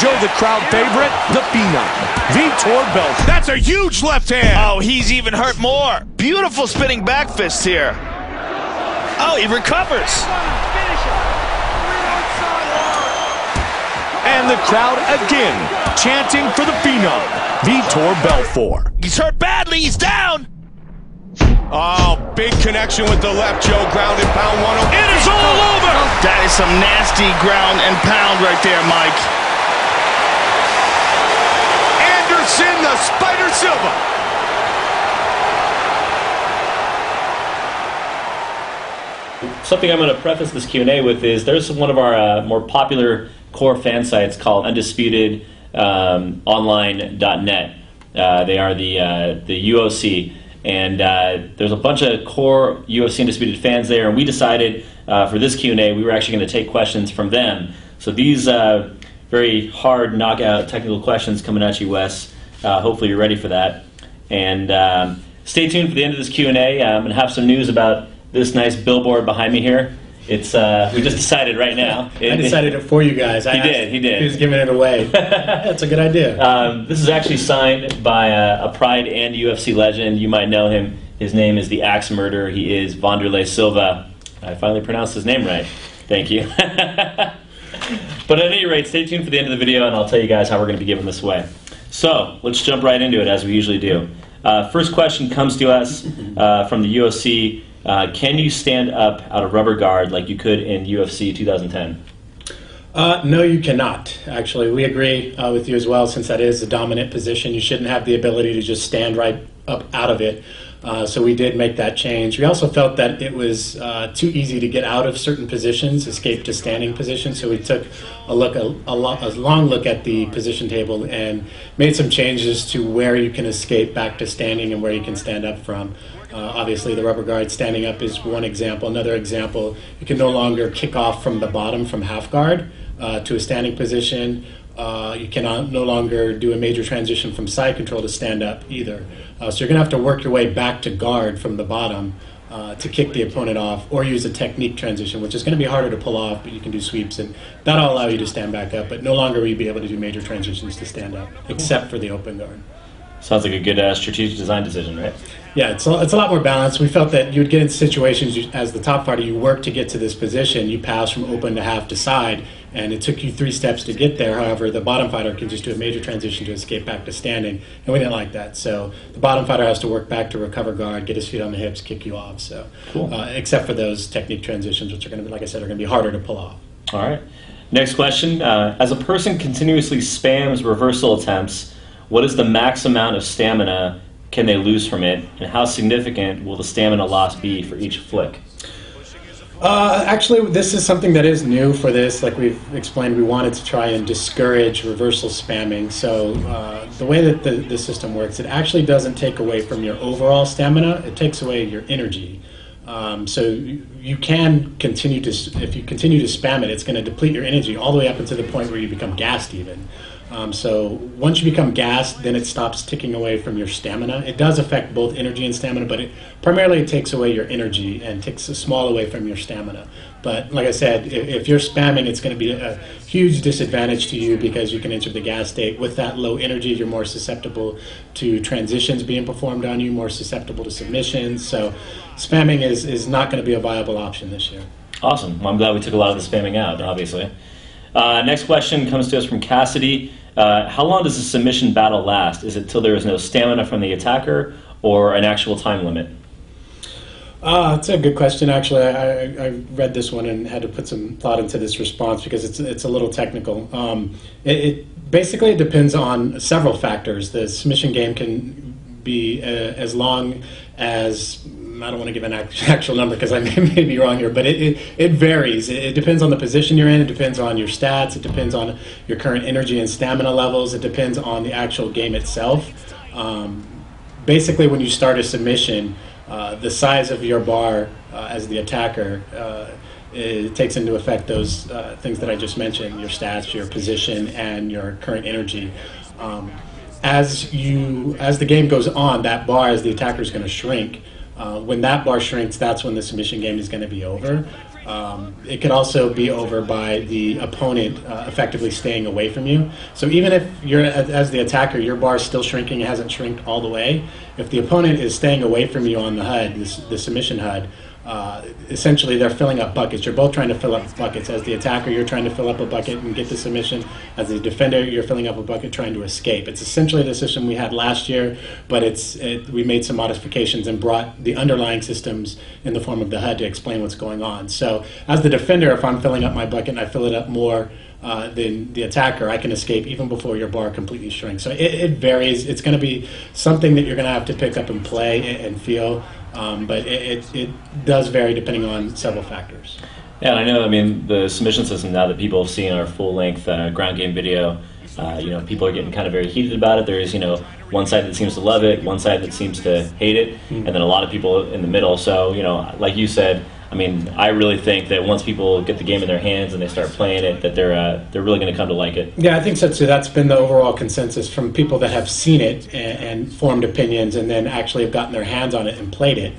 Joe, the crowd favorite, the Phenom, Vitor Belfort. That's a huge left hand. Oh, he's even hurt more. Beautiful spinning back fist here. Oh, he recovers. And the crowd again chanting for the Phenom, Vitor Belfort. He's hurt badly. He's down. Oh, big connection with the left, Joe. Ground and pound 1. It is all over. That is some nasty ground and pound right there, Mike. Anderson, the Spider Silva. Something I'm going to preface this Q&A with is there's one of our more popular core fan sites called Undisputed online.net. They are the UOC. And there's a bunch of core UFC Undisputed fans there, and we decided for this Q&A we were actually going to take questions from them. So these very hard knockout technical questions coming at you, Wes. Hopefully you're ready for that. And stay tuned for the end of this Q&A. I'm going to have some news about this nice billboard behind me here. It's we just decided right now. I decided it for you guys. He did. He was giving it away. That's a good idea. This is actually signed by a Pride and UFC legend. You might know him. His name is the Axe Murderer. He is Wanderlei Silva. I finally pronounced his name right. Thank you. But at any rate, stay tuned for the end of the video, and I'll tell you guys how we're going to be giving this away. So let's jump right into it, as we usually do. First question comes to us from the UFC. Can you stand up out of rubber guard like you could in UFC 2010? No, you cannot. Actually, we agree with you as well. Since that is a dominant position, you shouldn't have the ability to just stand right up out of it. So we did make that change. We also felt that it was too easy to get out of certain positions, escape to standing positions. So we took a long look at the position table and made some changes to where you can escape back to standing and where you can stand up from. Obviously, the rubber guard standing up is one example. Another example, you can no longer kick off from the bottom from half guard to a standing position. You cannot no longer do a major transition from side control to stand up either. So you're going to have to work your way back to guard from the bottom to kick the opponent off, or use a technique transition, which is going to be harder to pull off, but you can do sweeps, and that'll allow you to stand back up. But no longer will you be able to do major transitions to stand up, except for the open guard. Sounds like a good strategic design decision, right? Yeah, it's a lot more balanced. We felt that you would get into situations as the top fighter, you work to get to this position, you pass from open to half to side, and it took you 3 steps to get there. However, the bottom fighter can just do a major transition to escape back to standing, and we didn't like that. So the bottom fighter has to work back to recover guard, get his feet on the hips, kick you off. So, cool. Except for those technique transitions, which are going to be, like I said, are going to be harder to pull off. All right. Next question. As a person continuously spams reversal attempts, what is the max amount of stamina can they lose from it, and how significant will the stamina loss be for each flick? Actually, this is something that is new for this. Like we've explained, we wanted to try and discourage reversal spamming. So the way that the system works, it actually doesn't take away from your overall stamina. It takes away your energy. So you can continue to, if you continue to spam it, it's going to deplete your energy all the way up until the point where you become gassed even. So once you become gassed, then it stops ticking away from your stamina. It does affect both energy and stamina, but primarily it takes away your energy and takes a small away from your stamina. But like I said, if you're spamming, it's going to be a huge disadvantage to you because you can enter the gas state. With that low energy, you're more susceptible to transitions being performed on you, more susceptible to submissions. So spamming is not going to be a viable option this year. Awesome. Well, I'm glad we took a lot of the spamming out, obviously. Next question comes to us from Cassidy. How long does a submission battle last? Is it till there is no stamina from the attacker or an actual time limit? That's a good question, actually. I read this one and had to put some thought into this response because it's a little technical. Basically, it depends on several factors. The submission game can be as long as, I don't want to give an actual number because I may be wrong here, but it varies. It depends on the position you're in. It depends on your stats. It depends on your current energy and stamina levels. It depends on the actual game itself. Basically, when you start a submission, the size of your bar as the attacker, it takes into effect those things that I just mentioned, your stats, your position, and your current energy. As the game goes on, that bar as the attacker is going to shrink. When that bar shrinks, that's when the submission game is going to be over. It could also be over by the opponent effectively staying away from you. So even if you're, as the attacker, your bar is still shrinking, it hasn't shrinked all the way, if the opponent is staying away from you on the HUD, the submission HUD, essentially they're filling up buckets. You're both trying to fill up buckets. As the attacker, you're trying to fill up a bucket and get the submission. As the defender, you're filling up a bucket trying to escape. It's essentially the system we had last year, but we made some modifications and brought the underlying systems in the form of the HUD to explain what's going on. So as the defender, if I'm filling up my bucket and I fill it up more than the attacker, I can escape even before your bar completely shrinks. So it varies. It's going to be something that you're going to have to pick up and play and feel. But it does vary depending on several factors. Yeah, and I know, I mean, the submission system now that people have seen our full-length ground game video, people are getting kind of very heated about it. There is, one side that seems to love it, one side that seems to hate it, and then a lot of people in the middle. So, like you said, I mean, I really think that once people get the game in their hands and they start playing it, that they're really going to come to like it. Yeah, I think so too. That's been the overall consensus from people that have seen it and formed opinions, and then actually have gotten their hands on it and played it.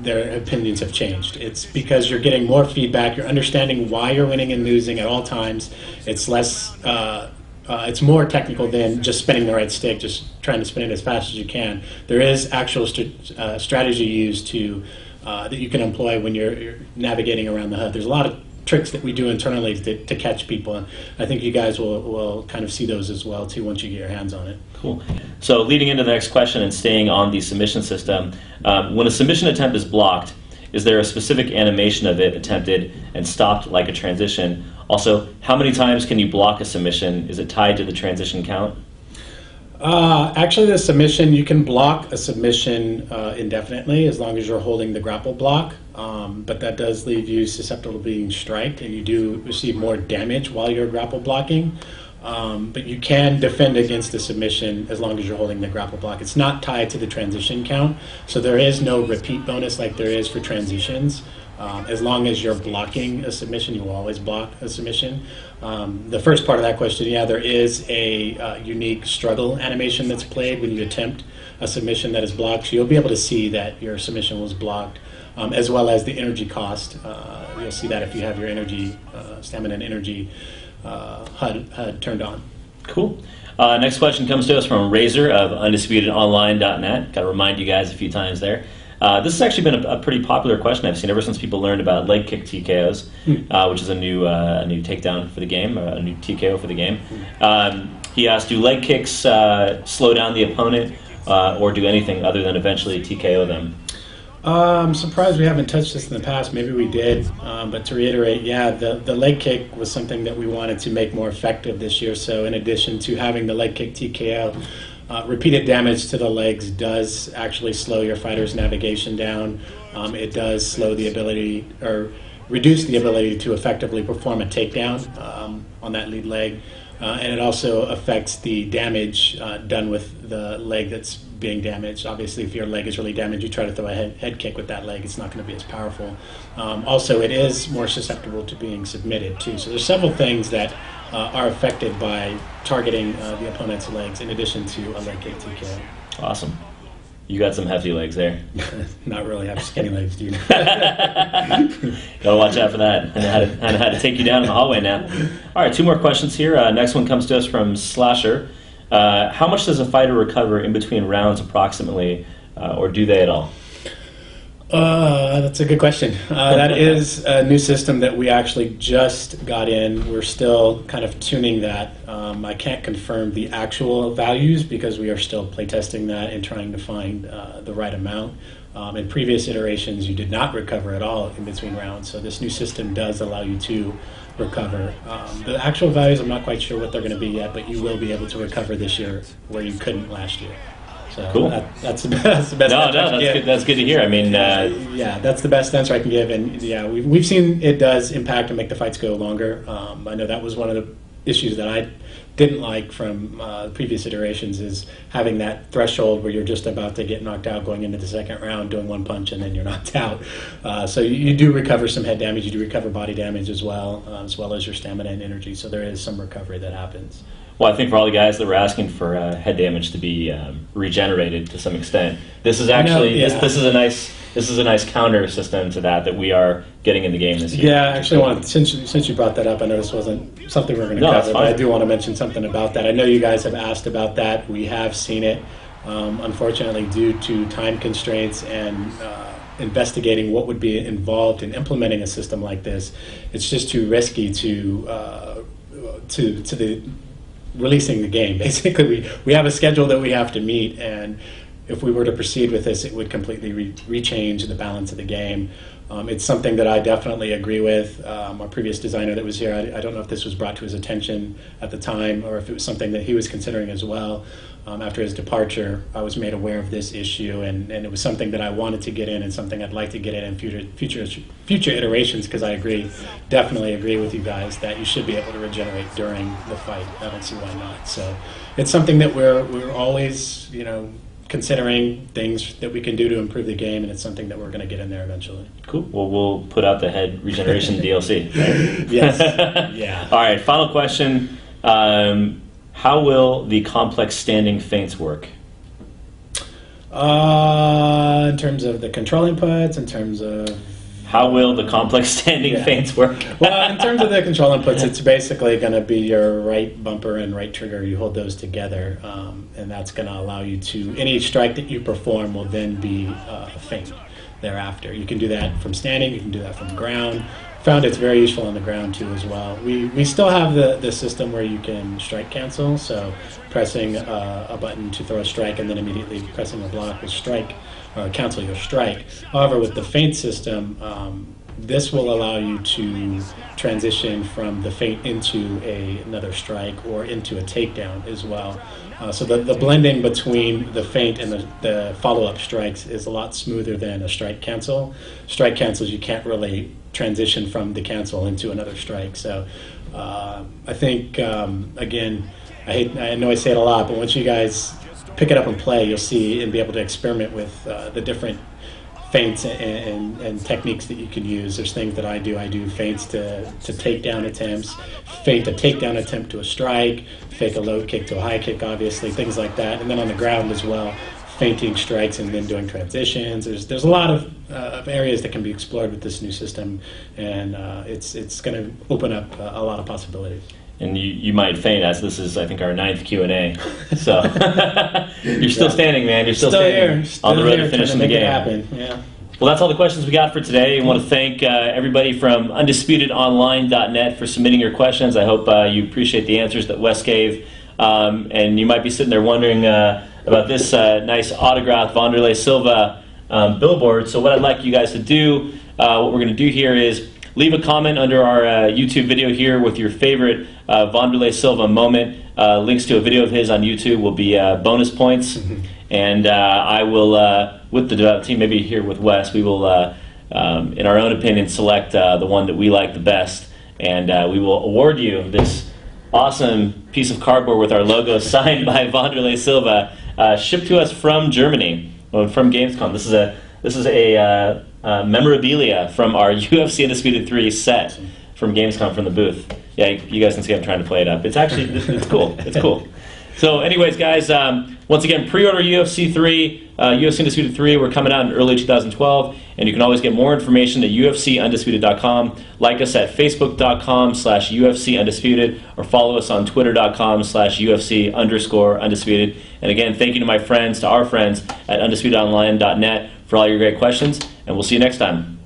Their opinions have changed. It's because you're getting more feedback. You're understanding why you're winning and losing at all times. It's less. It's more technical than just spinning the right stick, just trying to spin it as fast as you can. There is actual strategy used to. That you can employ when you're navigating around the HUD. There's a lot of tricks that we do internally to catch people, and I think you guys will kind of see those as well too once you get your hands on it. Cool. So leading into the next question and staying on the submission system, when a submission attempt is blocked, is there a specific animation of it attempted and stopped like a transition? Also, how many times can you block a submission? Is it tied to the transition count? Actually, the submission, you can block a submission indefinitely as long as you're holding the grapple block, but that does leave you susceptible to being striked, and you do receive more damage while you're grapple blocking. But you can defend against the submission as long as you're holding the grapple block. It's not tied to the transition count, so there is no repeat bonus like there is for transitions. As long as you're blocking a submission, you will always block a submission. The first part of that question, yeah, there is a unique struggle animation that's played when you attempt a submission that is blocked. So you'll be able to see that your submission was blocked, as well as the energy cost. You'll see that if you have your energy, stamina and energy HUD turned on. Cool. Next question comes to us from Razor of UndisputedOnline.net. Got to remind you guys a few times there. This has actually been a pretty popular question I've seen ever since people learned about leg kick TKOs, which is a new takedown for the game, a new TKO for the game. He asked, do leg kicks slow down the opponent or do anything other than eventually TKO them? I'm surprised we haven't touched this in the past. Maybe we did, but to reiterate, yeah, the leg kick was something that we wanted to make more effective this year. So in addition to having the leg kick TKO, repeated damage to the legs does actually slow your fighter's navigation down. It does slow the ability or reduce the ability to effectively perform a takedown on that lead leg. And it also affects the damage done with the leg that's being damaged. Obviously, if your leg is really damaged, you try to throw a head kick with that leg, it's not going to be as powerful. Also, it is more susceptible to being submitted, too. So there's several things that are affected by targeting the opponent's legs in addition to a leg kick TKO. Awesome. You got some hefty legs there. Not really. I have skinny legs, dude. Gotta watch out for that. I know how to take you down in the hallway now. All right, two more questions here. Next one comes to us from Slasher. How much does a fighter recover in between rounds approximately, or do they at all? That's a good question. That is a new system that we actually just got in. We're still kind of tuning that. I can't confirm the actual values because we are still playtesting that and trying to find the right amount. In previous iterations, you did not recover at all in between rounds, so this new system does allow you to recover. The actual values, I'm not quite sure what they're going to be yet, but you will be able to recover this year where you couldn't last year. So cool. That's the best. That's good to hear. I mean, yeah, that's the best answer I can give. And yeah, we've seen it does impact and make the fights go longer. I know that was one of the issues that I didn't like from previous iterations is having that threshold where you're just about to get knocked out going into the second round, doing one punch, and then you're knocked out. So you do recover some head damage. You do recover body damage as well as your stamina and energy. So there is some recovery that happens. Well, I think for all the guys that were asking for head damage to be regenerated to some extent, this is actually this is a nice counter system to that we are getting in the game this year. Yeah, I actually wanted, since you brought that up, I know this wasn't something we were going to cover, but I do want to mention something about that. I know you guys have asked about that. We have seen it. Unfortunately, due to time constraints and investigating what would be involved in implementing a system like this, it's just too risky to the releasing the game. Basically, we have a schedule that we have to meet, and if we were to proceed with this, it would completely rechange the balance of the game. It's something that I definitely agree with. Our previous designer that was here, I don't know if this was brought to his attention at the time or if it was something that he was considering as well. After his departure, I was made aware of this issue, and it was something that I wanted to get in and something I'd like to get in future iterations, because I definitely agree with you guys that you should be able to regenerate during the fight. I don't see why not. So it's something that we're always, considering things that we can do to improve the game, and it's something that we're going to get in there eventually. Cool. Well, we'll put out the head regeneration DLC. Right? Yes. Yeah. All right. Final question. How will the complex standing feints work? In terms of the control inputs, in terms of... How will the complex standing feints work? Well, in terms of the control inputs, it's basically going to be your right bumper and right trigger. You hold those together, and that's going to allow you to... Any strike that you perform will then be a feint thereafter. You can do that from standing. You can do that from ground. Found it's very useful on the ground too as well. We still have the system where you can strike cancel, so pressing a button to throw a strike and then immediately pressing a block will strike or cancel your strike. However, with the feint system, this will allow you to transition from the feint into another strike or into a takedown as well. So the blending between the feint and the follow-up strikes is a lot smoother than a strike cancel. Strike cancels, you can't really transition from the cancel into another strike. So I think, again, I know I say it a lot, but once you guys pick it up and play, you'll see and be able to experiment with the different feints and techniques that you can use. There's things that I do feints to takedown attempts, feint a takedown attempt to a strike, fake a low kick to a high kick, obviously, things like that. And then on the ground as well, feinting strikes and then doing transitions. There's a lot of areas that can be explored with this new system, and it's going to open up a lot of possibilities. And you might feint, as this is, I think, our 9th Q&A. So you're still standing, man. You're still standing here, on the road to finishing the game. Happen. Yeah. Well, that's all the questions we got for today. I want to thank everybody from UndisputedOnline.net for submitting your questions. I hope you appreciate the answers that Wes gave. And you might be sitting there wondering about this nice autographed Wanderlei Silva billboard. So what I'd like you guys to do, what we're going to do here is leave a comment under our YouTube video here with your favorite Wanderlei Silva moment. Links to a video of his on YouTube will be bonus points. And I will, with the team, maybe here with Wes, we will, in our own opinion, select the one that we like the best. And we will award you this awesome piece of cardboard with our logo signed by Wanderlei Silva, shipped to us from Germany, from Gamescom. This is a memorabilia from our UFC Undisputed 3 set from Gamescom, from the booth. Yeah, you guys can see I'm trying to play it up. It's actually, it's cool. It's cool. So anyways, guys, once again, pre-order UFC 3, UFC Undisputed 3. We're coming out in early 2012, and you can always get more information at UFCUndisputed.com. Like us at Facebook.com/UFC Undisputed, or follow us on Twitter.com/UFC_Undisputed. And again, thank you to my friends, to our friends at UndisputedOnline.net for all your great questions, and we'll see you next time.